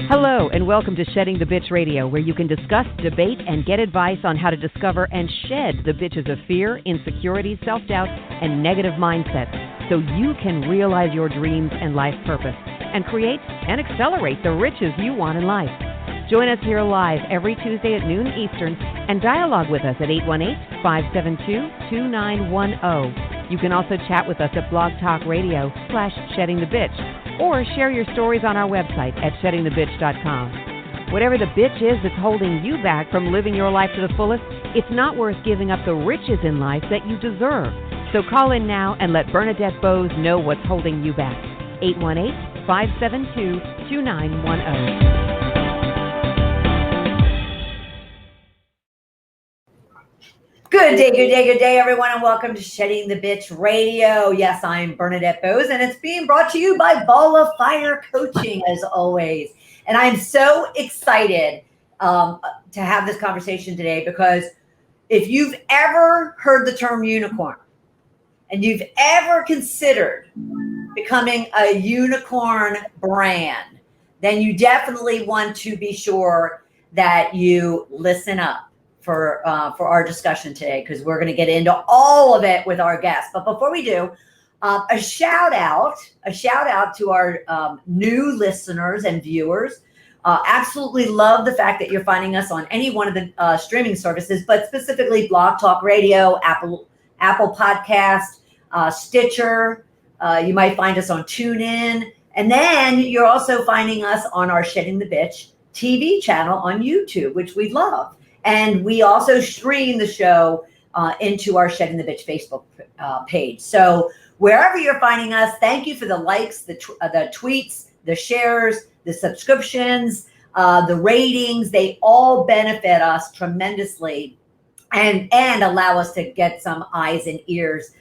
Hello, and welcome to Shedding the Bitch Radio, where you can discuss, debate, and get advice on how to discover and shed the bitches of fear, insecurity, self-doubt, and negative mindsets so you can realize your dreams and life purpose and create and accelerate the riches you want in life. Join us here live every Tuesday at noon Eastern and dialogue with us at 818-572-2910. You can also chat with us at Blog Talk Radio /SheddingTheBitch or share your stories on our website at sheddingthebitch.com. Whatever the bitch is that's holding you back from living your life to the fullest, it's not worth giving up the riches in life that you deserve. So call in now and let Bernadette Boas know what's holding you back. 818-572-2910. Good day, everyone, and welcome to Shedding the Bitch Radio. Yes, I'm Bernadette Boas, and it's being brought to you by Ball of Fire Coaching, as always. And I'm so excited to have this conversation today because if you've ever heard the term unicorn and you've ever considered becoming a unicorn brand, then you definitely want to be sure that you listen up for our discussion today, because we're going to get into all of it with our guests. But before we do, a shout out to our new listeners and viewers. Absolutely love the fact that you're finding us on any one of the streaming services, but specifically Blog Talk Radio, Apple Podcast, Stitcher. You might find us on TuneIn, and then you're also finding us on our Shedding the Bitch TV channel on YouTube, which we love. And we also stream the show into our Shedding the Bitch Facebook page. So wherever you're finding us, thank you for the likes, the tweets, the shares, the subscriptions, the ratings. They all benefit us tremendously and allow us to get some eyes and ears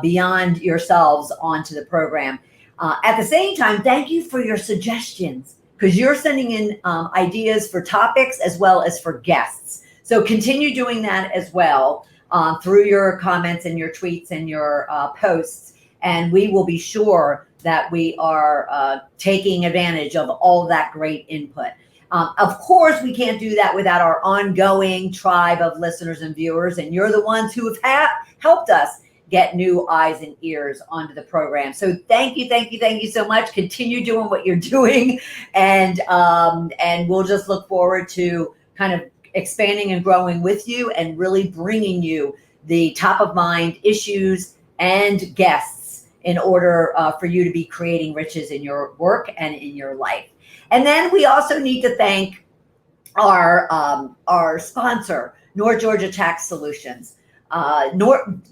beyond yourselves onto the program. At the same time, thank you for your suggestions, because you're sending in ideas for topics as well as for guests. So continue doing that as well through your comments and your tweets and your posts. And we will be sure that we are taking advantage of all that great input. Of course, we can't do that without our ongoing tribe of listeners and viewers. And you're the ones who have helped us get new eyes and ears onto the program. So thank you so much. Continue doing what you're doing. And we'll just look forward to kind of expanding and growing with you and really bringing you the top of mind issues and guests in order for you to be creating riches in your work and in your life. And then we also need to thank our sponsor, North Georgia Tax Solutions.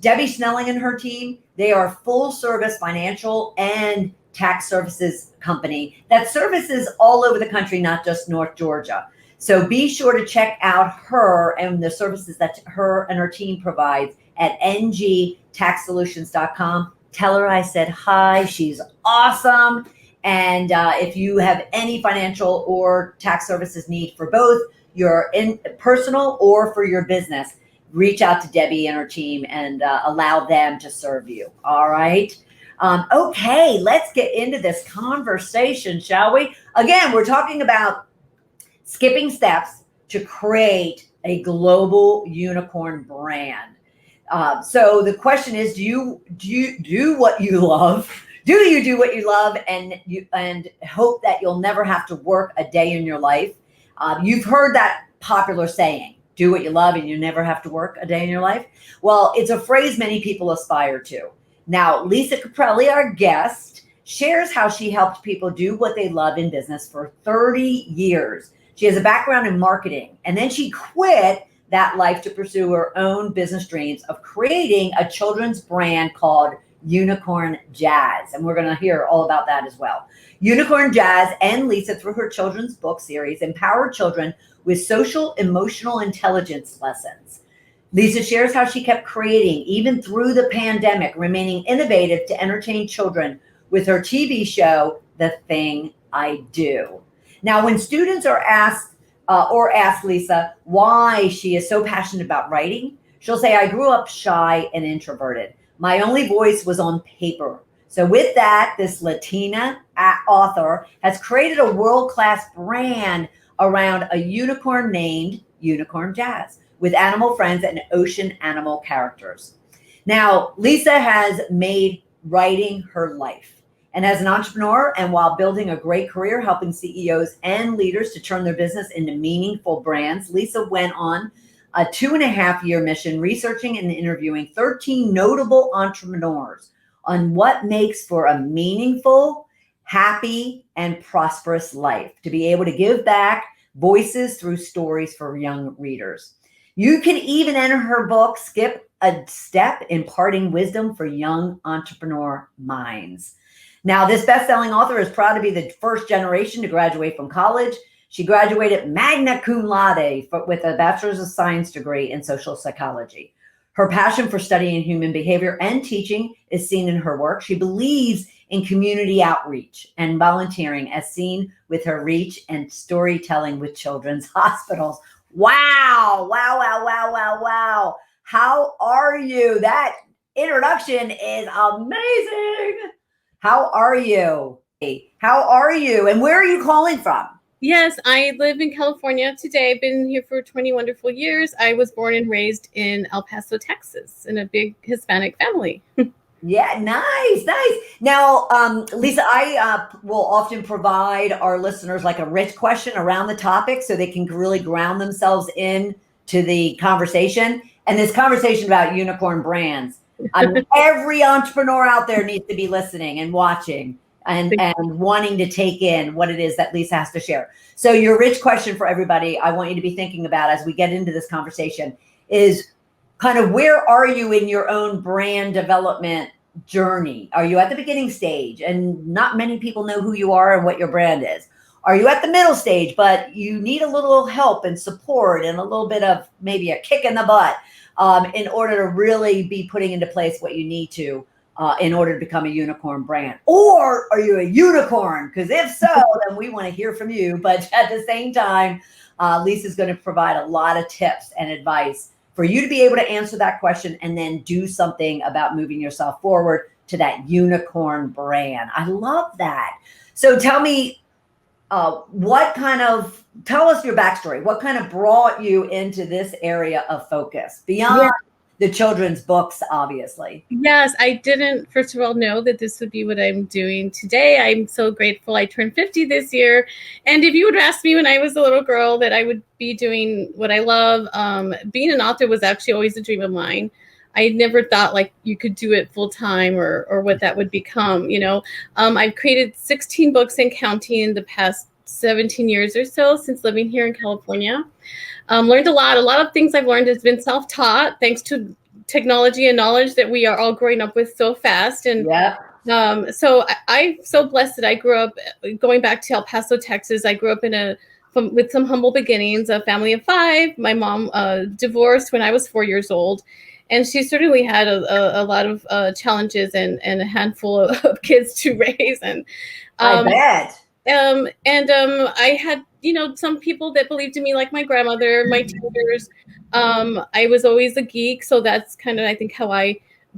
Debbie Snelling and her team, they are a full service financial and tax services company that services all over the country, not just North Georgia. So be sure to check out her and the services that her and her team provides at ngtaxsolutions.com. Tell her I said hi. She's awesome. And if you have any financial or tax services need for both your personal or for your business, reach out to Debbie and her team and allow them to serve you. All right. Okay, let's get into this conversation, shall we? Again, we're talking about skipping steps to create a global unicorn brand. So the question is, do you do what you love? Do you do what you love and hope that you'll never have to work a day in your life? You've heard that popular saying, do what you love and you never have to work a day in your life. Well, it's a phrase many people aspire to. Now, Lisa Caprelli, our guest, shares how she helped people do what they love in business for 30 years. She has a background in marketing, and then she quit that life to pursue her own business dreams of creating a children's brand called Unicorn Jazz. And we're going to hear all about that as well. Unicorn Jazz and Lisa, through her children's book series, empower children with social emotional intelligence lessons. Lisa shares how she kept creating, even through the pandemic, remaining innovative to entertain children with her TV show, The Thing I Do. Now, when students are asked ask Lisa why she is so passionate about writing, she'll say, I grew up shy and introverted. My only voice was on paper. So with that, this Latina author has created a world-class brand around a unicorn named Unicorn Jazz with animal friends and ocean animal characters. Now, Lisa has made writing her life. And as an entrepreneur, and while building a great career helping CEOs and leaders to turn their business into meaningful brands, Lisa went on a 2.5-year mission researching and interviewing 13 notable entrepreneurs on what makes for a meaningful, happy, and prosperous life, to be able to give back voices through stories for young readers. You can even enter her book, Skip a Step, Imparting Wisdom for Young Entrepreneur Minds. Now, this best-selling author is proud to be the first generation to graduate from college. She graduated magna cum laude with a bachelor's of science degree in social psychology. Her passion for studying human behavior and teaching is seen in her work. She believes in community outreach and volunteering, as seen with her reach and storytelling with children's hospitals. Wow, wow, wow, wow, wow, wow. How are you? That introduction is amazing. How are you? How are you? And where are you calling from? Yes, I live in California today. I've been here for 20 wonderful years. I was born and raised in El Paso, Texas, in a big Hispanic family. Yeah, nice. Now, Lisa, I will often provide our listeners like a rich question around the topic so they can really ground themselves in to the conversation. And this conversation about unicorn brands, every entrepreneur out there needs to be listening and watching and wanting to take in what it is that Lisa has to share. So your rich question for everybody, I want you to be thinking about as we get into this conversation is kind of, where are you in your own brand development journey? Are you at the beginning stage and not many people know who you are and what your brand is? Are you at the middle stage, but you need a little help and support and a little bit of maybe a kick in the butt in order to really be putting into place what you need to in order to become a unicorn brand? Or are you a unicorn? Because if so, then we want to hear from you. But at the same time, Lisa's going to provide a lot of tips and advice for you to be able to answer that question and then do something about moving yourself forward to that unicorn brand. I love that. So tell me, tell us your backstory. What kind of brought you into this area of focus beyond the children's books, obviously? Yes, I didn't, first of all, know that this would be what I'm doing today. I'm so grateful. I turned 50 this year. And if you would ask me when I was a little girl that I would be doing what I love, being an author was actually always a dream of mine. I never thought like you could do it full time or what that would become, you know. I've created 16 books and counting in the past 17 years or so since living here in California. Learned a lot. A lot of things I've learned has been self-taught thanks to technology and knowledge that we are all growing up with so fast. And so I'm so blessed that I grew up, going back to El Paso, Texas. I grew up with some humble beginnings, a family of 5. My mom divorced when I was 4 years old. And she certainly had a lot of challenges and a handful of kids to raise. And I bet. I had, some people that believed in me, like my grandmother, my teachers. I was always a geek. So that's kind of, I think,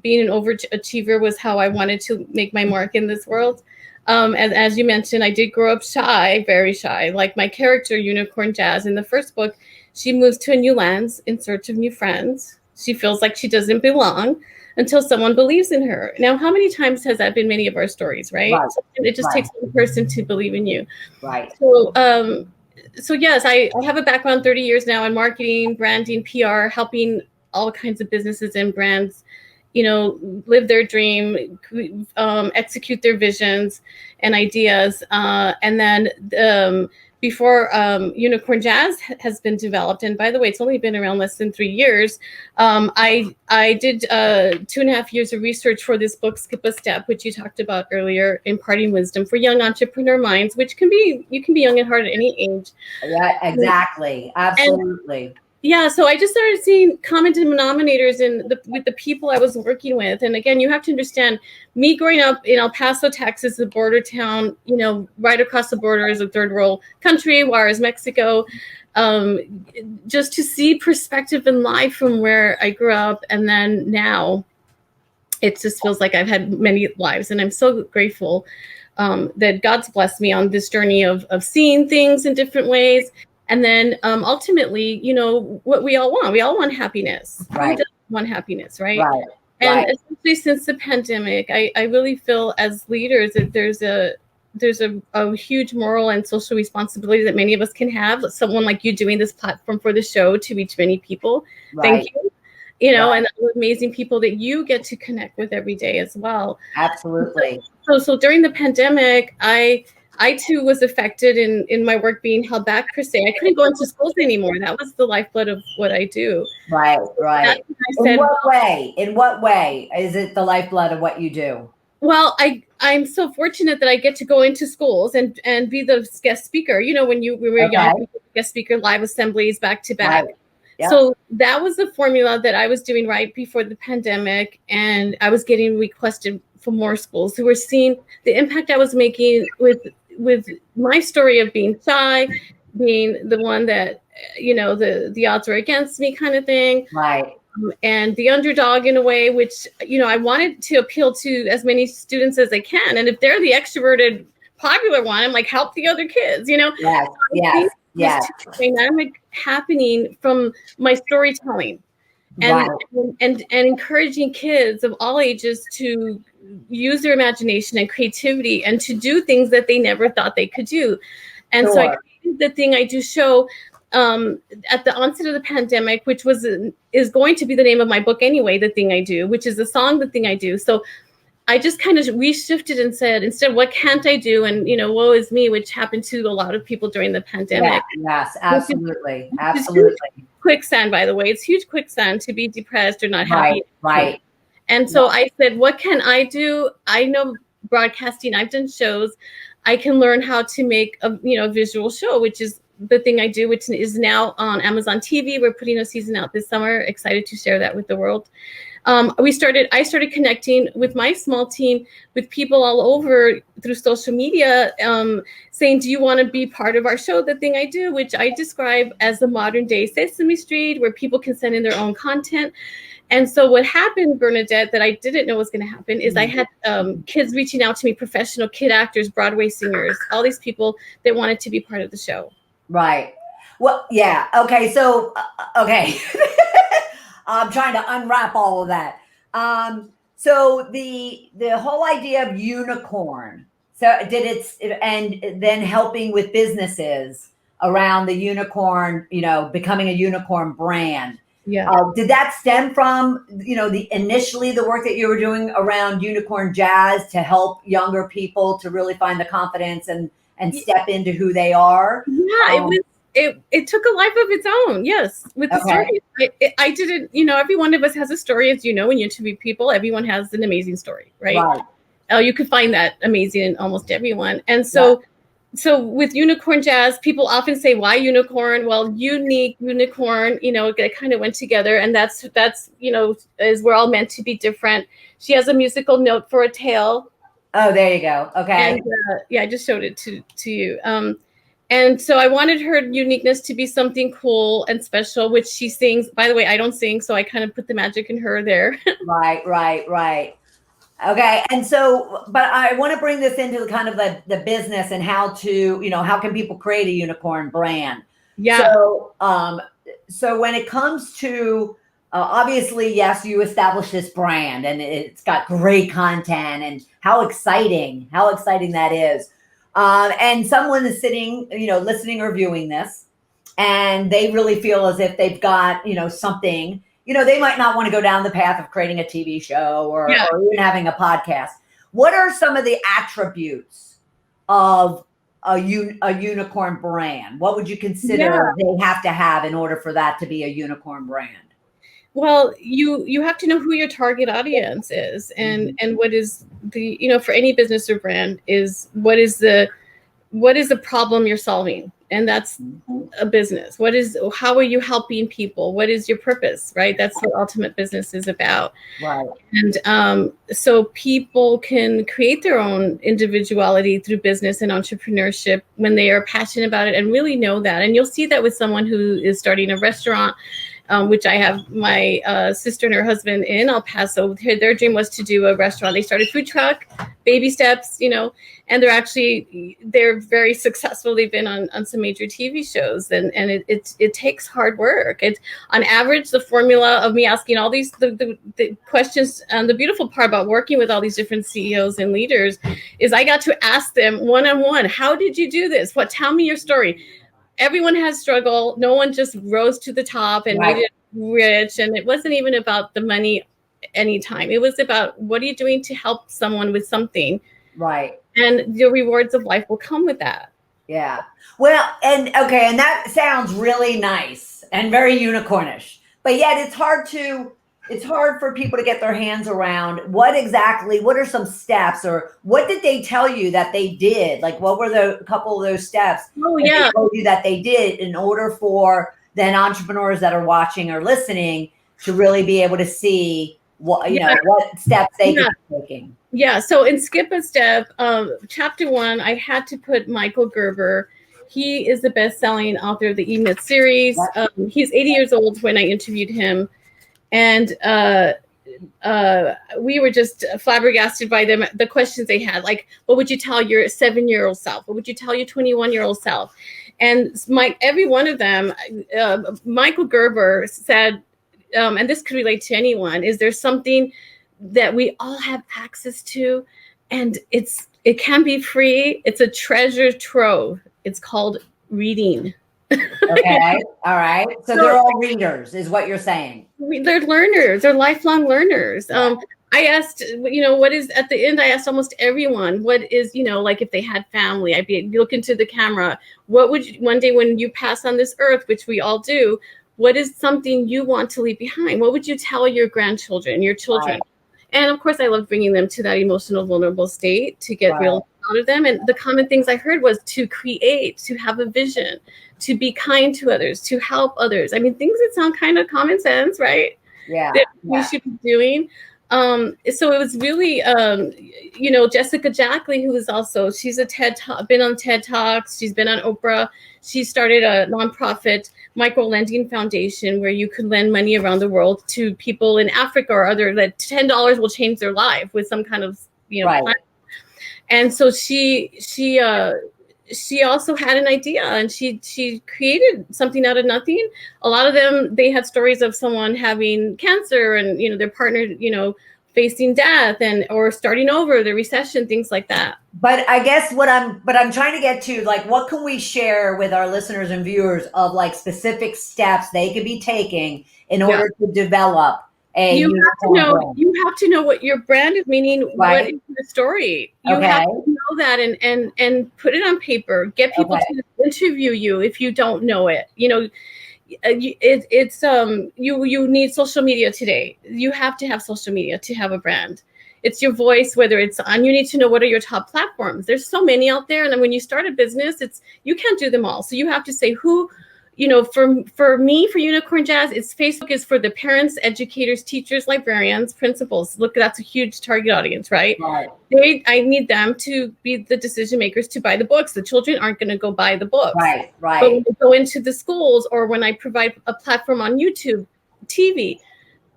being an overachiever was how I wanted to make my mark in this world. As you mentioned, I did grow up shy, very shy, like my character, Unicorn Jazz. In the first book, she moves to a new lands in search of new friends. She feels like she doesn't belong until someone believes in her. Now, how many times has that been many of our stories, right? It just takes one person to believe in you. Right. So yes, I have a background 30 years now in marketing, branding, PR, helping all kinds of businesses and brands, live their dream, execute their visions and ideas. And then before Unicorn Jazz has been developed, and by the way, it's only been around less than 3 years, I did 2.5 years of research for this book, Skip a Step, which you talked about earlier, Imparting Wisdom for Young Entrepreneur Minds, you can be young at heart at any age. Yeah, exactly. Absolutely. So I just started seeing common denominators with the people I was working with. And again, you have to understand, me growing up in El Paso, Texas, a border town, right across the border is a third world country, Juarez, Mexico. Just to see perspective in life from where I grew up and then now, it just feels like I've had many lives, and I'm so grateful that God's blessed me on this journey of seeing things in different ways. And then ultimately, you know, what we all want happiness. Right. Who doesn't want happiness, right? Right. And Right. especially since the pandemic, I really feel as leaders that there's a huge moral and social responsibility that many of us can have. Someone like you doing this platform for the show to reach many people. Right. Thank you. You know, Right. and the amazing people that you get to connect with every day as well. Absolutely. So during the pandemic, I too was affected in my work being held back per se. I couldn't go into schools anymore. That was the lifeblood of what I do. Right. Right. That's when I said, In what way? In what way is it the lifeblood of what you do? well, I'm so fortunate that I get to go into schools and be the guest speaker. You know, when we were young, we did guest speaker live assemblies back to back. Right. Yep. So that was the formula that I was doing right before the pandemic, and I was getting requested for more schools who were seeing the impact I was making with my story of being shy, being the one that, you know, the odds were against me kind of thing. Right. And the underdog in a way, which, you know, I wanted to appeal to as many students as I can. And if they're the extroverted, popular one, I'm like, help the other kids, you know? Yes. Yes. Yes. Dynamic happening from my storytelling and, Right. and encouraging kids of all ages to use their imagination and creativity and to do things that they never thought they could do. And so I created the Thing I Do show at the onset of the pandemic, which is going to be the name of my book anyway, The Thing I Do, which is the song The Thing I Do. So I just kind of reshifted and said, instead, what can't I do? And, you know, woe is me, which happened to a lot of people during the pandemic. Yeah, yes, absolutely. Absolutely. Quicksand, by the way. It's huge quicksand to be depressed or not happy. Right. And so I said, what can I do? I know broadcasting. I've done shows. I can learn how to make a visual show, which is The Thing I Do, which is now on Amazon TV. We're putting a season out this summer. Excited to share that with the world. I started connecting with my small team with people all over through social media, saying, do you want to be part of our show, The Thing I Do, which I describe as the modern day Sesame Street, where people can send in their own content. And so what happened, Bernadette, that I didn't know was going to happen is I had kids reaching out to me, professional kid actors, Broadway singers, all these people that wanted to be part of the show. Right. Well, yeah. Okay. So, okay. I'm trying to unwrap all of that. So the whole idea of unicorn. So and then helping with businesses around the unicorn, you know, becoming a unicorn brand. Yeah. Did that stem from, you know, initially the work that you were doing around unicorn jazz to help younger people to really find the confidence and step into who they are? Yeah, it took a life of its own. Yes, with the story. I didn't, you know, every one of us has a story, as you know, when you interview people, everyone has an amazing story, right? You can find that amazing in almost everyone. And so with unicorn jazz, people often say, why unicorn? Well, unique, unicorn, you know, it kind of went together. And that's, you know, as we're all meant to be different. She has a musical note for a tail. Oh, there you go. Okay. And I just showed it to you. And so I wanted her uniqueness to be something cool and special, which she sings. By the way, I don't sing, so I kind of put the magic in her there. Right. Okay. And so, but I want to bring this into kind of the business and how to, you know, how can people create a unicorn brand? Yeah. So when it comes to, obviously, yes, you established this brand and it's got great content, and how exciting that is. And someone is sitting, you know, listening or viewing this, and they really feel as if they've got, you know, something, you know, they might not want to go down the path of creating a TV show or even having a podcast. What are some of the attributes of a unicorn brand? What would you consider they have to have in order for that to be a unicorn brand? Well, you have to know who your target audience is, and what is the, you know, for any business or brand is what is the problem you're solving, and that's a business. How are you helping people? What is your purpose, right? That's what ultimate business is about. Right. And so people can create their own individuality through business and entrepreneurship when they are passionate about it and really know that. And you'll see that with someone who is starting a restaurant. which I have my sister and her husband in El Paso. Their dream was to do a restaurant. They started food truck, baby steps, and they're very successful. They've been on some major TV shows, and it takes hard work. It's on average the formula of me asking all these the questions. And the beautiful part about working with all these different CEOs and leaders is I got to ask them one-on-one, how did you do this? Tell me your story. Everyone has struggle. No one just rose to the top and made it rich. And it wasn't even about the money anytime. It was about what are you doing to help someone with something. Right. And the rewards of life will come with that. Yeah. Well, and that sounds really nice and very unicornish. But yet it's hard for people to get their hands around what are some steps, or what did they tell you that they did? Like, what were the couple of those steps they told you that they did in order for then entrepreneurs that are watching or listening to really be able to see what steps they could be taking? Yeah. So in Skip a Step, chapter 1, I had to put Michael Gerber. He is the best-selling author of the E-Myth series. He's 80 years old when I interviewed him. And we were just flabbergasted by the questions they had. Like, what would you tell your 7-year-old self? What would you tell your 21-year-old self? And every one of them, Michael Gerber said, and this could relate to anyone, is there something that we all have access to, and it can be free. It's a treasure trove. It's called reading. Okay. All right. So they're all readers, is what you're saying. They're learners. They're lifelong learners. I asked, what is at the end? I asked almost everyone, what is, like if they had family, I'd be look into the camera. What would you, one day when you pass on this earth, which we all do, what is something you want to leave behind? What would you tell your grandchildren, your children? Right. And of course, I love bringing them to that emotional, vulnerable state to get real out of them. And the common things I heard was to create, to have a vision, to be kind to others, to help others. I mean, things that sound kind of common sense, right? Yeah. That we should be doing. So it was really, Jessica Jackley, who is also, she's been on TED Talks. She's been on Oprah. She started a nonprofit micro lending foundation where you could lend money around the world to people in Africa or other, that $10 will change their life with some kind of, plan. And so she also had an idea, and she created something out of nothing. A lot of them, they had stories of someone having cancer and, their partner, facing death or starting over, the recession, things like that. But I guess what I'm trying to get to, like, what can we share with our listeners and viewers of like specific steps they could be taking in order to develop you have to know what your brand is, meaning what is the story. You have to know that and put it on paper. Get people to interview you if you don't know it. You need social media today. You have to have social media to have a brand. It's your voice, whether it's on, you need to know what are your top platforms. There's so many out there. And then when you start a business, you can't do them all. So you have to say who, for me, for Unicorn Jazz, Facebook is for the parents, educators, teachers, librarians, principals. Look, that's a huge target audience, right? I need them to be the decision makers to buy the books. The children aren't going to go buy the books. Right. But when we go into the schools, or when I provide a platform on YouTube, TV,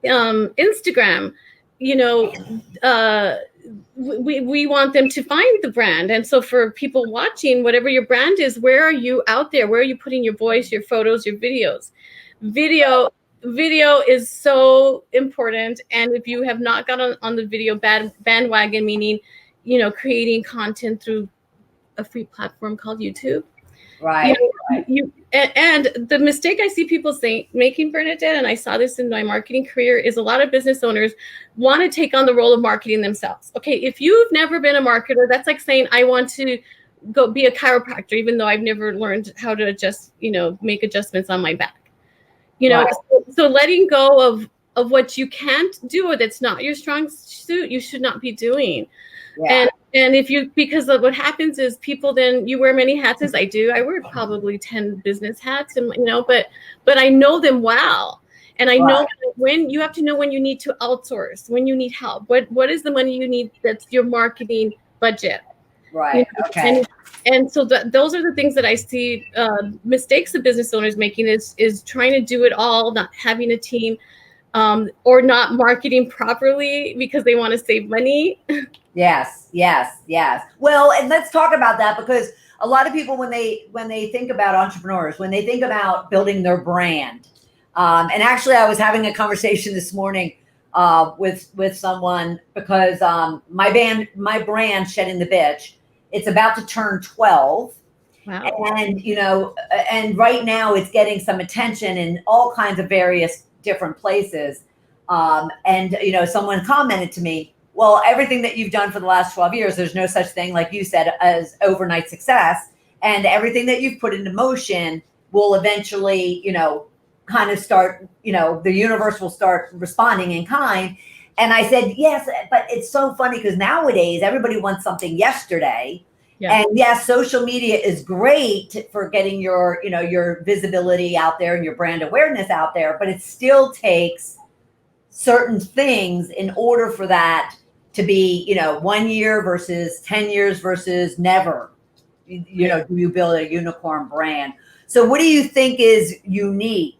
Instagram, we want them to find the brand. And so for people watching, whatever your brand is, where are you out there? Where are you putting your voice, your photos, your videos? Video is so important. And if you have not got on the video bandwagon, meaning, creating content through a free platform called YouTube. Right. And the mistake I see people making, Bernadette, and I saw this in my marketing career, is a lot of business owners want to take on the role of marketing themselves. Okay, if you've never been a marketer, that's like saying I want to go be a chiropractor, even though I've never learned how to adjust, make adjustments on my back. So letting go of what you can't do or that's not your strong suit, you should not be doing. Yeah. And because of what happens is people, then you wear many hats, as I do. I wear probably 10 business hats, and but I know them well. And I know when you have to know when you need to outsource, when you need help. What is the money you need that's your marketing budget? Right. Okay. And so those are the things that I see mistakes the business owners making is trying to do it all, not having a team, or not marketing properly because they want to save money. Yes. Well, and let's talk about that, because a lot of people, when they think about entrepreneurs, when they think about building their brand, and actually I was having a conversation this morning with someone, because my brand Shedding the Bitch, it's about to turn 12. Wow. And and right now it's getting some attention in all kinds of various different places. And someone commented to me, well, everything that you've done for the last 12 years, there's no such thing, like you said, as overnight success. And everything that you've put into motion will eventually, kind of start, the universe will start responding in kind. And I said, yes, but it's so funny because nowadays everybody wants something yesterday. Yeah. And yes, social media is great for getting your visibility out there and your brand awareness out there, but it still takes certain things in order for that to be, 1 year versus 10 years versus never. Do you build a unicorn brand? So what do you think is unique?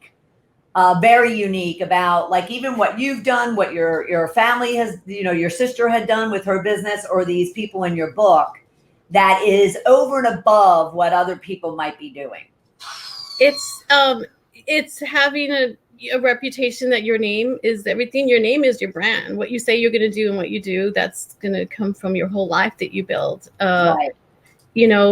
Very unique about, like, even what you've done, what your family has, your sister had done with her business, or these people in your book, that is over and above what other people might be doing? It's having a reputation that your name is everything. Your name is your brand. What you say you're going to do and what you do, that's going to come from your whole life that you build. Right.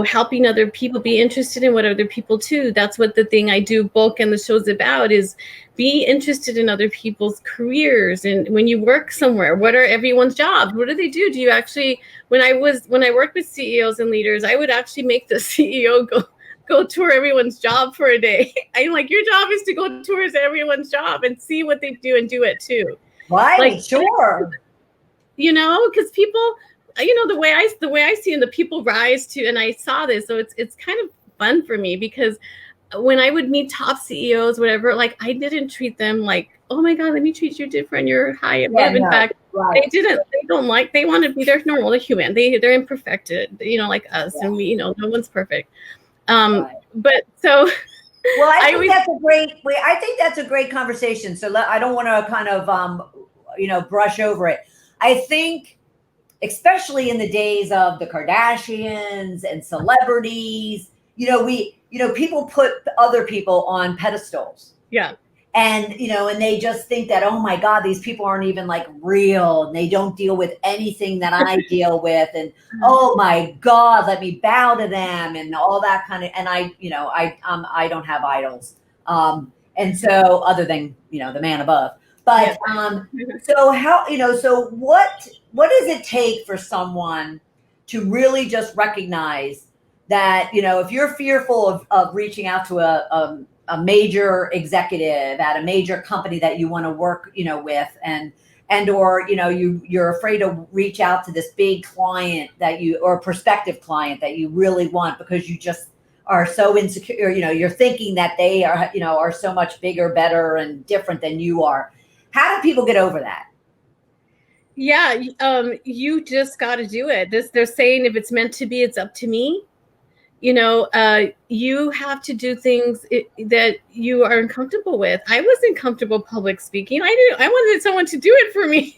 Helping other people be interested in what other people do. That's what the thing I do book and the show's about, is be interested in other people's careers. And when you work somewhere, what are everyone's jobs? What do they do? Do you actually, when I worked with CEOs and leaders, I would actually make the CEO go tour everyone's job for a day. I'm like, your job is to go tours everyone's job and see what they do and do it too. Right. Like, sure. Because people, the way I see it, the people rise to, and I saw this, so it's kind of fun for me, because when I would meet top CEOs, whatever, like, I didn't treat them like, oh my God, let me treat you different, you're high above. In fact, right. They want to be, they're normal, they're human, they're imperfected, like us, and we, no one's perfect. Right. But so, well, I think that's a great conversation. So I don't want to kind of, brush over it. I think, especially in the days of the Kardashians and celebrities, people put other people on pedestals. Yeah. And, and they just think that, oh my God, these people aren't even like real, and they don't deal with anything that I deal with. And, oh my God, let me bow to them and all that kind of, and I don't have idols. And so, other than, the man above, but, so how, so what does it take for someone to really just recognize that, if you're fearful of reaching out to a major executive at a major company that you want to work, with, or you're afraid to reach out to this big client or prospective client that you really want, because you just are so insecure, you're thinking that they are, are so much bigger, better, and different than you are. How do people get over that? Yeah, you just got to do it. They're saying, if it's meant to be, it's up to me. You have to do things that you are uncomfortable with. I wasn't comfortable public speaking. I wanted someone to do it for me.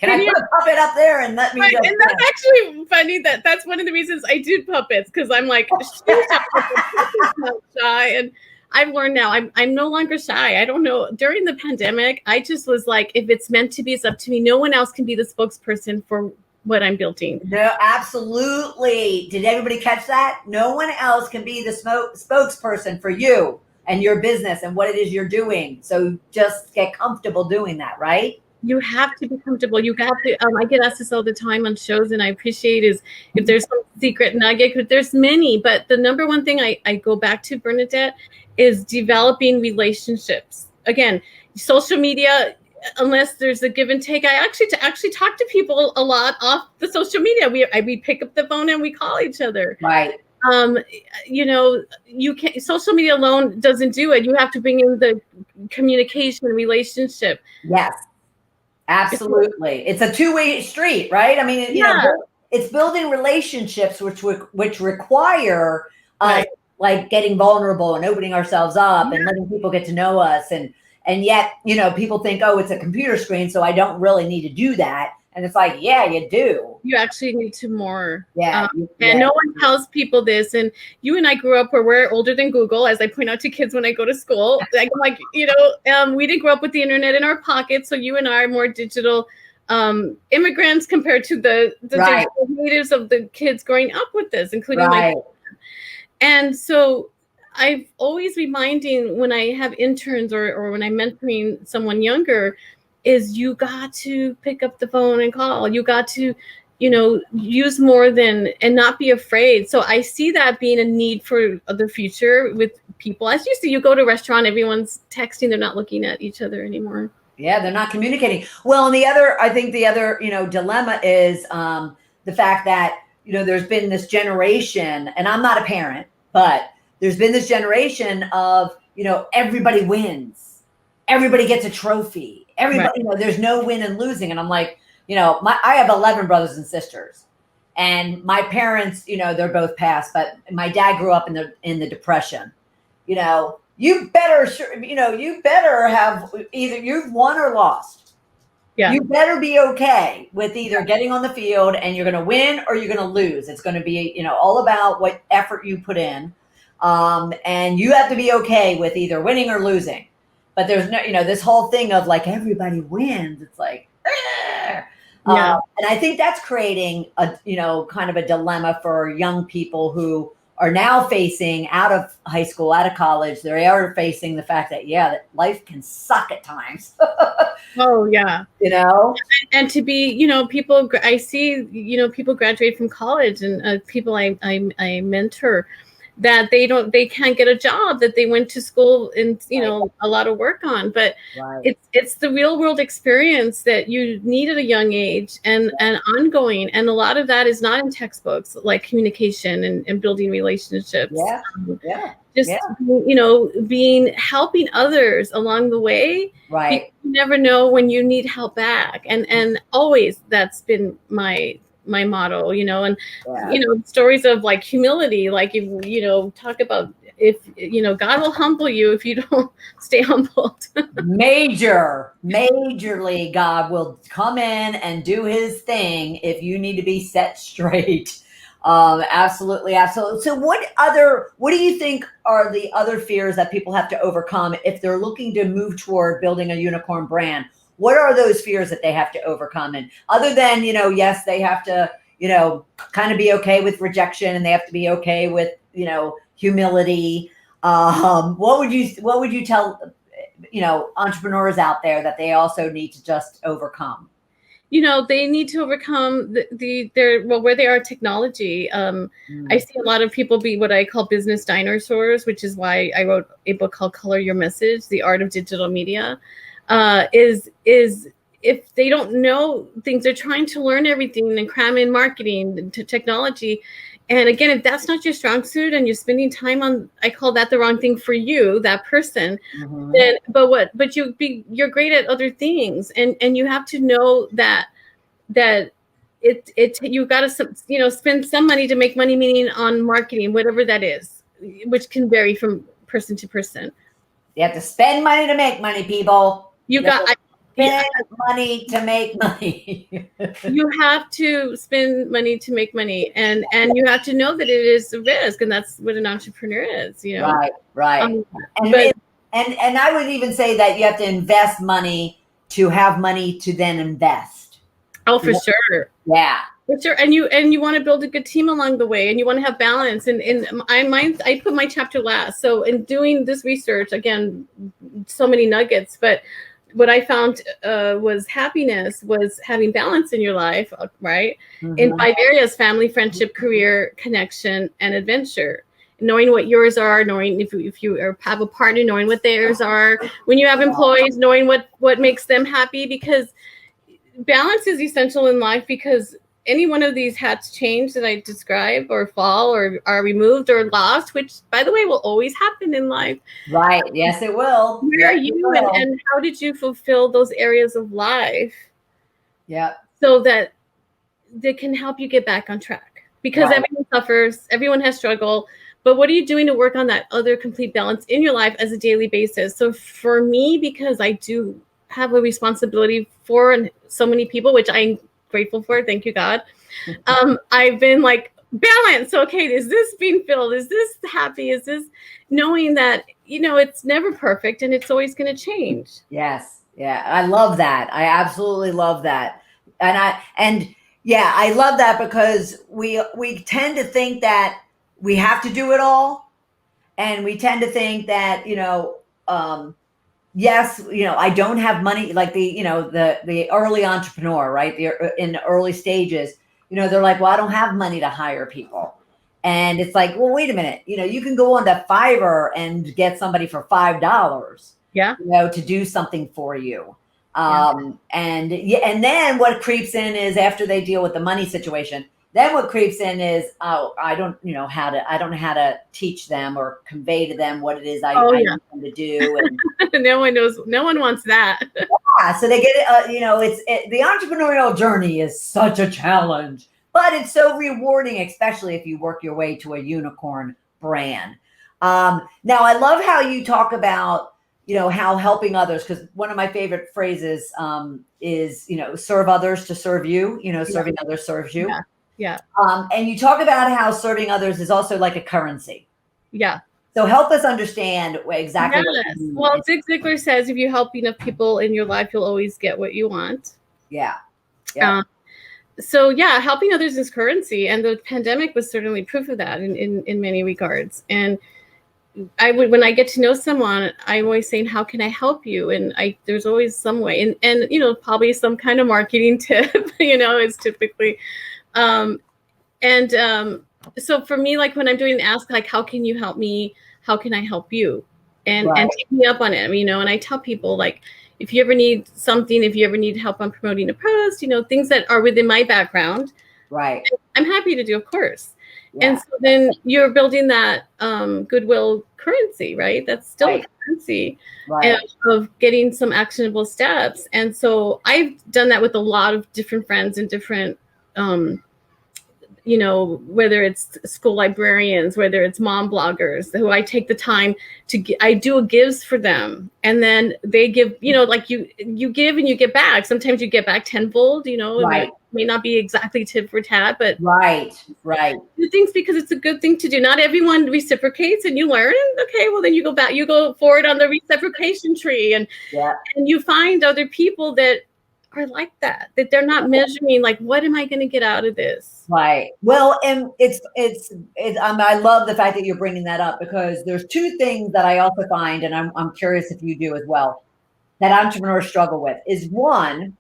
Can I put a puppet up there and let me just... And that's actually funny. That's one of the reasons I do puppets, because I'm like, she's not shy. And I've learned now I'm no longer shy. I don't know. During the pandemic, I just was like, if it's meant to be, it's up to me. No one else can be the spokesperson for what I'm building. No, absolutely. Did everybody catch that? No one else can be the spokesperson for you and your business and what it is you're doing. So just get comfortable doing that, right? You have to be comfortable. You have to. I get asked this all the time on shows, and I appreciate is if there's some secret nugget. There's many, but the number one thing I go back to, Bernadette, is developing relationships. Again, social media, unless there's a give and take, I actually talk to people a lot off the social media. We pick up the phone and we call each other. Right. You can't. Social media alone doesn't do it. You have to bring in the communication, relationship. Yes. Absolutely. It's a two-way street, right? I mean, it's building relationships which require us Right. like getting vulnerable and opening ourselves up and letting people get to know us. And yet, people think, oh, it's a computer screen, so I don't really need to do that. And it's like, yeah, you do. You actually need to more. Yeah. And no one tells people this. And you and I grew up where we're older than Google, as I point out to kids when I go to school. We didn't grow up with the internet in our pockets. So you and I are more digital immigrants compared to the Right. digital natives of the kids growing up with this, including Right. And so I've always reminding when I have interns or when I'm mentoring someone younger is you got to pick up the phone and call. You got to, use more than and not be afraid. So I see that being a need for the future with people. As you see, you go to a restaurant, everyone's texting, they're not looking at each other anymore. Yeah, they're not communicating. Well, and I think the other, dilemma is the fact that, there's been this generation, and I'm not a parent, but there's been this generation of, everybody wins. Everybody gets a trophy. Everybody, Right. There's no win and losing. And I'm like, I have 11 brothers and sisters. And my parents, they're both passed, but my dad grew up in the Depression. You better have either you've won or lost. Yeah. You better be okay with either getting on the field and you're going to win or you're going to lose. It's going to be, all about what effort you put in. And you have to be okay with either winning or losing. But there's no, this whole thing of like everybody wins. It's like, Yeah. and I think that's creating a, kind of a dilemma for young people who are now facing out of high school, out of college. They are facing the fact that, that life can suck at times. Oh, yeah. And to be, people, I see, people graduate from college and people I mentor that they can't get a job that they went to school and, a lot of work on, but it's the real world experience that you need at a young age and ongoing. And a lot of that is not in textbooks, like communication and building relationships. Helping others along the way. Right. You never know when you need help back. And always that's been my motto, and stories of like humility, like if talk about if God will humble you if you don't stay humbled. Majorly God will come in and do his thing if you need to be set straight. Absolutely. So what do you think are the other fears that people have to overcome if they're looking to move toward building a unicorn brand? What are those fears that they have to overcome? And other than, yes, they have to, kind of be okay with rejection and they have to be okay with, humility. What would you tell, entrepreneurs out there that they also need to just overcome? They need to overcome where they are technology. I see a lot of people be what I call business dinosaurs, which is why I wrote a book called Color Your Message, The Art of Digital Media. Is if they don't know things, they're trying to learn everything and cram in marketing to technology. And again, if that's not your strong suit and you're spending time on, I call that the wrong thing for you, that person, then, but you're great at other things. And you have to know that you got to, spend some money to make money, meaning on marketing, whatever that is, which can vary from person to person. You have to spend money to make money, people. Spend money to make money. You have to spend money to make money, and you have to know that it is a risk, and that's what an entrepreneur is. Right. And I would even say that you have to invest money to have money to then invest. Oh, for sure. Yeah. For sure. And you want to build a good team along the way, and you want to have balance. And I put my chapter last. So in doing this research, again, so many nuggets, but what I found was happipness was having balance in your life, right? Mm-hmm. In 5 areas: family, friendship, career, connection, and adventure. Knowing what yours are, knowing if you have a partner, knowing what theirs are. When you have employees, knowing what makes them happy, because balance is essential in life, because any one of these hats change that I describe or fall or are removed or lost, which, by the way, will always happen in life. Right. Yes, it will. Where are you and how did you fulfill those areas of life? Yeah. So that that can help you get back on track, because everyone suffers, everyone has struggle. But what are you doing to work on that other complete balance in your life as a daily basis? So for me, because I do have a responsibility for so many people, which I'm grateful for, thank you, God. I've been like, balance. Okay, is this being filled? Is this happy? Is this knowing that, it's never perfect and it's always going to change? Yes. Yeah. I love that. I absolutely love that. And I love that, because we tend to think that we have to do it all. And we tend to think that, yes, I don't have money, like the early entrepreneur, right? In the early stages, they're like, well, I don't have money to hire people. And it's like, well, wait a minute, you can go on to Fiverr and get somebody for $5, to do something for you. And then what creeps in is, after they deal with the money situation, then what creeps in is, I don't know how to teach them or convey to them what it is I need them to do. And no one knows. No one wants that. So they get it. The entrepreneurial journey is such a challenge, but it's so rewarding, especially if you work your way to a unicorn brand. Now, I love how you talk about, how helping others, because one of my favorite phrases is, serve others to serve you. Serving others serves you. Yeah. And you talk about how serving others is also like a currency. Yeah. So help us understand exactly what you mean. Well, Zig Ziglar says, if you help enough people in your life, you'll always get what you want. Yeah. So helping others is currency. And the pandemic was certainly proof of that in many regards. And when I get to know someone, I'm always saying, how can I help you? And there's always some way, and probably some kind of marketing tip, is typically, so for me, like when I'm doing an ask, like, how can you help me? How can I help you? And take me up on it, and I tell people, like, if you ever need something, if you ever need help on promoting a post, things that are within my background, right, I'm happy to do, of course. And so then you're building that goodwill currency, right? That's still a currency of getting some actionable steps. And so I've done that with a lot of different friends and different, whether it's school librarians, whether it's mom bloggers, who I take the time I do a gives for them. And then they give, like you give and you get back. Sometimes you get back tenfold, It may not be exactly tit for tat, but do things because it's a good thing to do. Not everyone reciprocates, and you learn. Okay, well then you go back, you go forward on the reciprocation tree, and you find other people that are like that they're not measuring, like, what am I going to get out of this? Right. Well, and it's I love the fact that you're bringing that up, because there's two things that I also find, and I'm curious if you do as well, that entrepreneurs struggle with. Is one,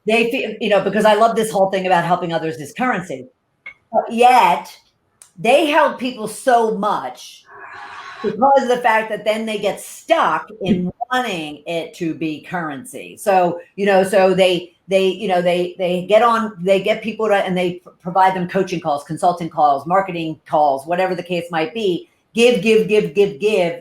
they feel, because I love this whole thing about helping others is currency, but yet they help people so much because of the fact that then they get stuck in wanting it to be currency. So, so they get people to, and they provide them coaching calls, consulting calls, marketing calls, whatever the case might be, give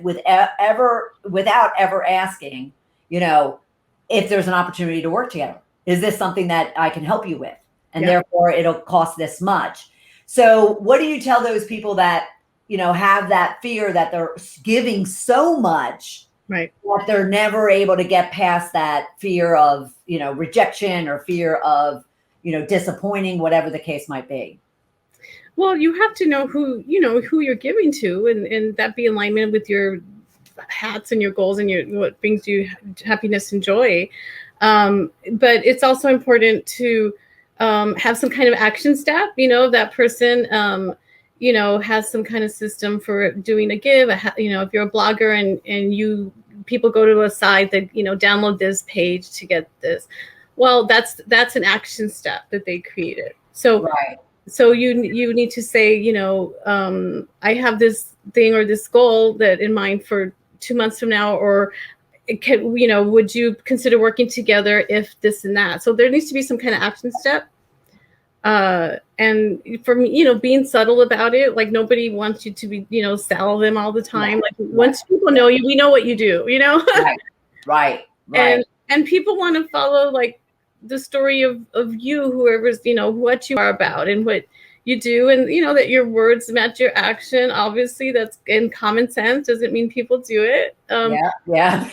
without ever asking, if there's an opportunity to work together. Is this something that I can help you with? And therefore it'll cost this much. So what do you tell those people that, have that fear that they're giving so much, right, that they're never able to get past that fear of, rejection, or fear of, disappointing, whatever the case might be? Well, you have to know who you're giving to, and that be in alignment with your hats and your goals and what brings you happiness and joy. But it's also important to have some kind of action step, that person, has some kind of system for doing a give, if you're a blogger and people go to a site that, download this page to get this. Well, that's an action step that they created. So, so you need to say, I have this thing or this goal that in mind for 2 months from now, or would you consider working together if this and that? So there needs to be some kind of action step. And for me, being subtle about it, like nobody wants you to be, sell them all the time. Like once people know you, we know what you do, Right. And people want to follow like the story of you, whoever's, what you are about and what you do, and that your words match your action. Obviously, that's in common sense. Doesn't mean people do it. Yeah.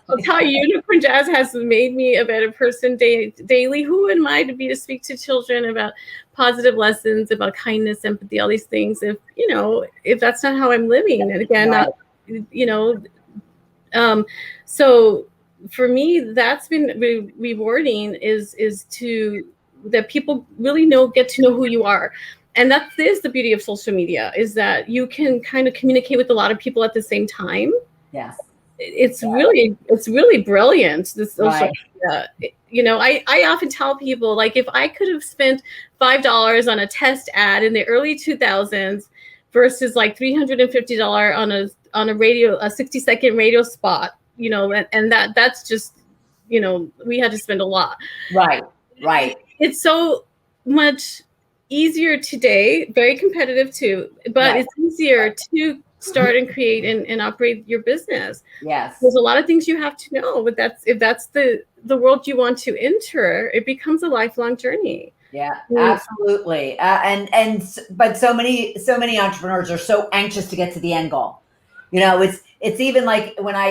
I'll tell you, Unicorn Jazz has made me a better person daily. Who am I to be to speak to children about positive lessons, about kindness, empathy, all these things? If that's not how I'm living, and again, right. So for me, that's been rewarding. Is to that people really get to know who you are. And that is the beauty of social media, is that you can kind of communicate with a lot of people at the same time. Yes. It's really brilliant, this social media. I often tell people, like, if I could have spent $5 on a test ad in the early 2000s versus like $350 on a 60-second radio spot, and that's just, we had to spend a lot. Right. It's so much easier today, very competitive too, but it's easier to start and create and operate your business. Yes. There's a lot of things you have to know, but if that's the world you want to enter, it becomes a lifelong journey. Yeah, absolutely. But so many entrepreneurs are so anxious to get to the end goal. It's even like when I,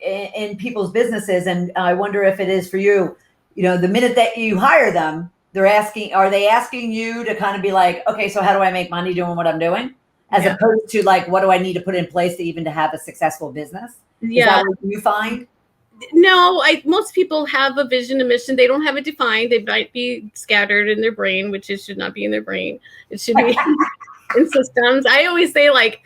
in people's businesses, and I wonder if it is for you, the minute that you hire them, are they asking you to kind of be like, okay, so how do I make money doing what I'm doing? As opposed to like, what do I need to put in place to have a successful business? Is that what you find? No, most people have a vision, a mission. They don't have it defined. They might be scattered in their brain, which it should not be in their brain. It should be in systems. I always say, like,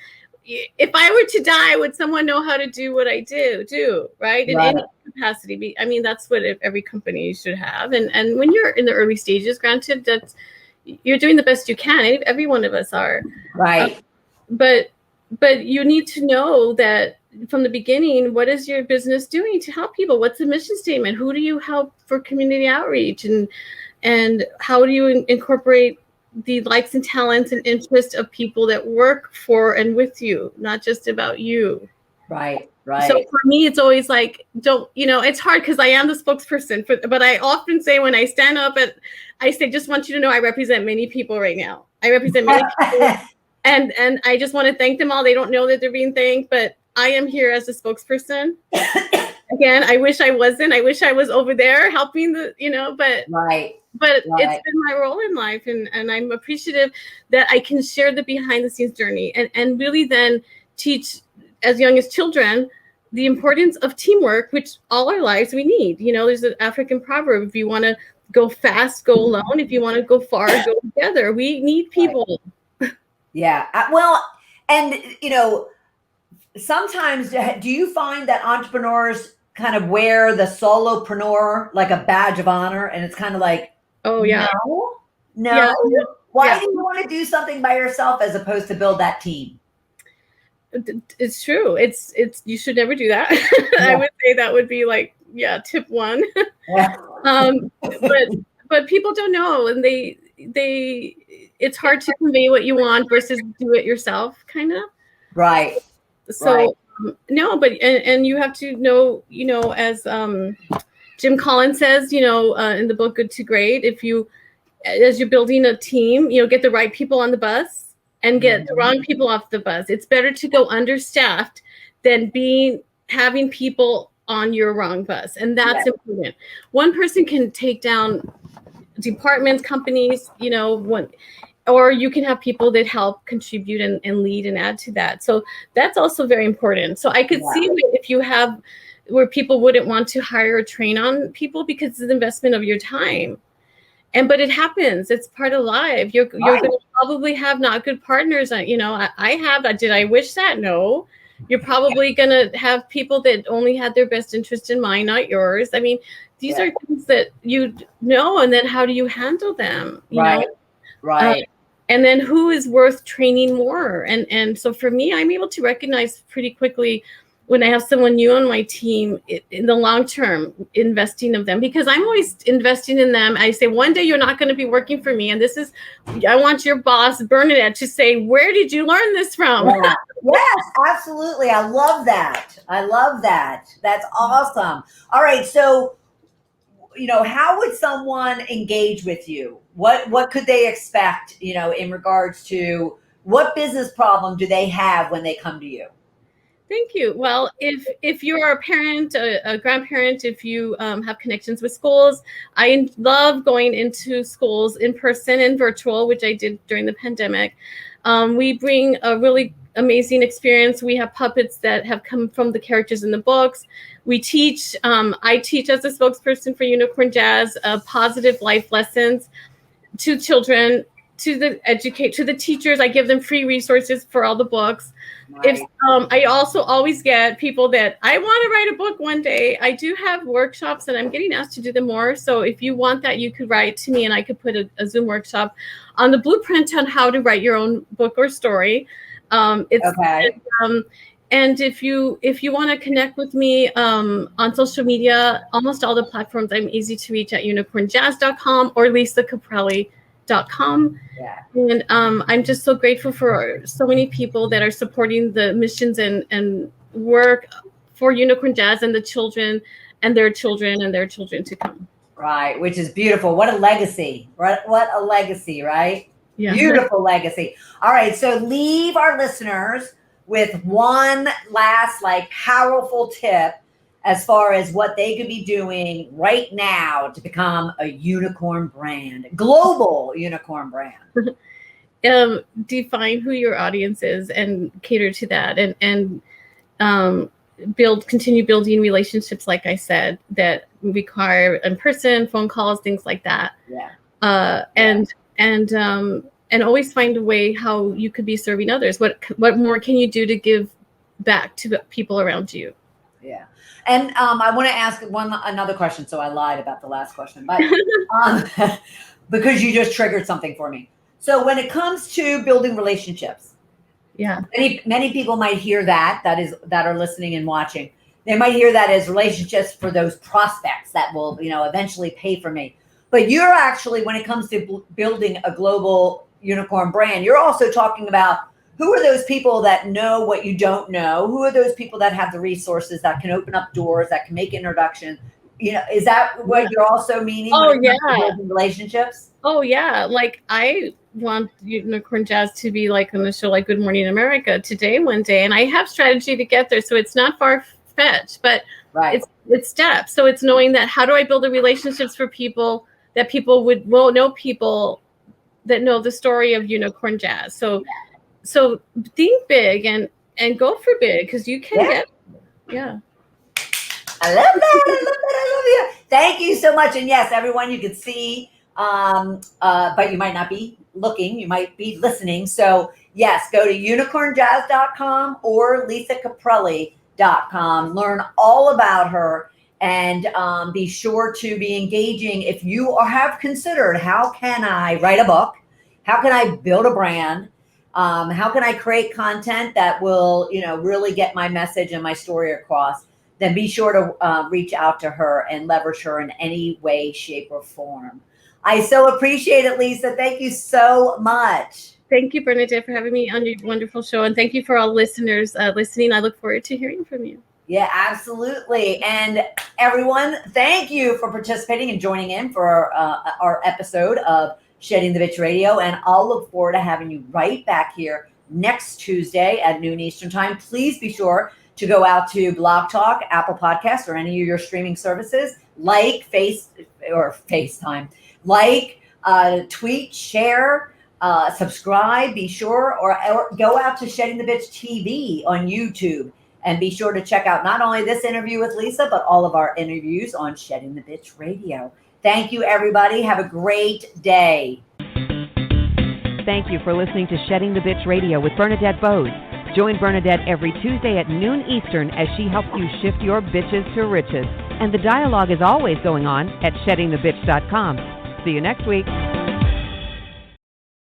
if I were to die, would someone know how to do what I do, right? In any capacity. I mean, that's what every company should have. And when you're in the early stages, granted, that's you're doing the best you can. Every one of us are. Right. But you need to know that from the beginning, what is your business doing to help people? What's the mission statement? Who do you help for community outreach? And how do you incorporate the likes and talents and interests of people that work for and with you, not just about you? Right. So for me, it's always like, it's hard because I am the spokesperson but I often say, when I stand up I say, just want you to know I represent many people right now. I represent many people. And I just want to thank them all. They don't know that they're being thanked, but I am here as a spokesperson. Again, I wish I wasn't. I wish I was over there helping but it's been my role in life, and I'm appreciative that I can share the behind the scenes journey and really then teach as young as children the importance of teamwork, which all our lives we need. There's an African proverb: if you want to go fast, go alone. If you want to go far, go together. We need people. Yeah. Well, and, sometimes do you find that entrepreneurs kind of wear the solopreneur like a badge of honor, and it's kind of like, oh yeah, no. Yeah. Why do you want to do something by yourself as opposed to build that team? It's true. It's you should never do that. I would say that would be like, tip one. But people don't know, and they it's hard to convey what you want versus do it yourself, kind of. Right. So no, but and you have to know, as Jim Collins says, in the book Good to Great, as you're building a team, get the right people on the bus and get the wrong people off the bus. It's better to go understaffed than having people on your wrong bus, and that's important. One person can take down departments, companies, or you can have people that help contribute and lead and add to that. So that's also very important. So I could see if you have where people wouldn't want to hire or train on people because it's an investment of your time. But it happens. It's part of life. You're going to probably have not good partners. I have. Did I wish that? No. You're probably going to have people that only had their best interest in mind, not yours. I mean, these are things that you know, and then how do you handle them? You know? Right. And then who is worth training more? And so for me, I'm able to recognize pretty quickly when I have someone new on my team in the long term, investing of them, because I'm always investing in them. I say, one day you're not going to be working for me. And I want your boss, Bernadette, to say, where did you learn this from? Yeah. Yes, absolutely. I love that. That's awesome. All right. So how would someone engage with you? What could they expect, in regards to what business problem do they have when they come to you? Thank you. Well, if you are a parent, a grandparent, if you have connections with schools, I love going into schools in person and virtual, which I did during the pandemic. We bring a really amazing experience. We have puppets that have come from the characters in the books. We teach, I teach as a spokesperson for Unicorn Jazz, positive life lessons to children, to the teachers. I give them free resources for all the books. Right. If I also always get people that I want to write a book one day. I do have workshops, and I'm getting asked to do them more. So if you want that, you could write to me, and I could put a Zoom workshop on the blueprint on how to write your own book or story. It's okay. And if you want to connect with me on social media, almost all the platforms, I'm easy to reach at unicornjazz.com or lisacaprelli.com. Yeah. And I'm just so grateful for so many people that are supporting the missions and work for Unicorn Jazz and the children and their children and their children to come. Right, which is beautiful. What a legacy. What a legacy, right? Yeah. Beautiful legacy. All right, so leave our listeners with one last powerful tip as far as what they could be doing right now to become a unicorn brand, global unicorn brand. Define who your audience is and cater to that, and continue building relationships, like I said, that require in person, phone calls, things like that. Yeah. And always find a way how you could be serving others. What more can you do to give back to the people around you? Yeah. And I want to ask another question. So I lied about the last question, but because you just triggered something for me. So when it comes to building relationships, yeah, many people might hear that are listening and watching. They might hear that as relationships for those prospects that will, eventually pay for me. But you're actually, when it comes to building a global unicorn brand, you're also talking about who are those people that know what you don't know? Who are those people that have the resources that can open up doors, that can make introductions? Is that what you're also meaning? Oh, yeah. Building relationships? Oh, yeah. Like, I want Unicorn Jazz to be like on the show, like Good Morning America today, one day. And I have strategy to get there. So it's not far-fetched, but right. It's steps. So it's knowing that how do I build the relationships for people that people will know people that know the story of Unicorn Jazz. So think big and go for big, because you can get. Yeah. I love that. I love you. Thank you so much. And yes, everyone, you can see, but you might not be looking. You might be listening. So yes, go to unicornjazz.com or lisacaprelli.com. Learn all about her. And be sure to be engaging. If you have considered, how can I write a book? How can I build a brand? How can I create content that will, really get my message and my story across? Then be sure to reach out to her and leverage her in any way, shape, or form. I so appreciate it, Lisa. Thank you so much. Thank you, Bernadette, for having me on your wonderful show. And thank you for all listeners listening. I look forward to hearing from you. Yeah, absolutely. And everyone, thank you for participating and joining in for our episode of Shedding the Bitch Radio. And I'll look forward to having you right back here next Tuesday at noon Eastern Time. Please be sure to go out to Blog Talk, Apple Podcasts, or any of your streaming services. FaceTime. Tweet, share, subscribe, be sure, or go out to Shedding the Bitch TV on YouTube. And be sure to check out not only this interview with Lisa, but all of our interviews on Shedding the Bitch Radio. Thank you, everybody. Have a great day. Thank you for listening to Shedding the Bitch Radio with Bernadette Boas. Join Bernadette every Tuesday at noon Eastern as she helps you shift your bitches to riches. And the dialogue is always going on at sheddingthebitch.com. See you next week.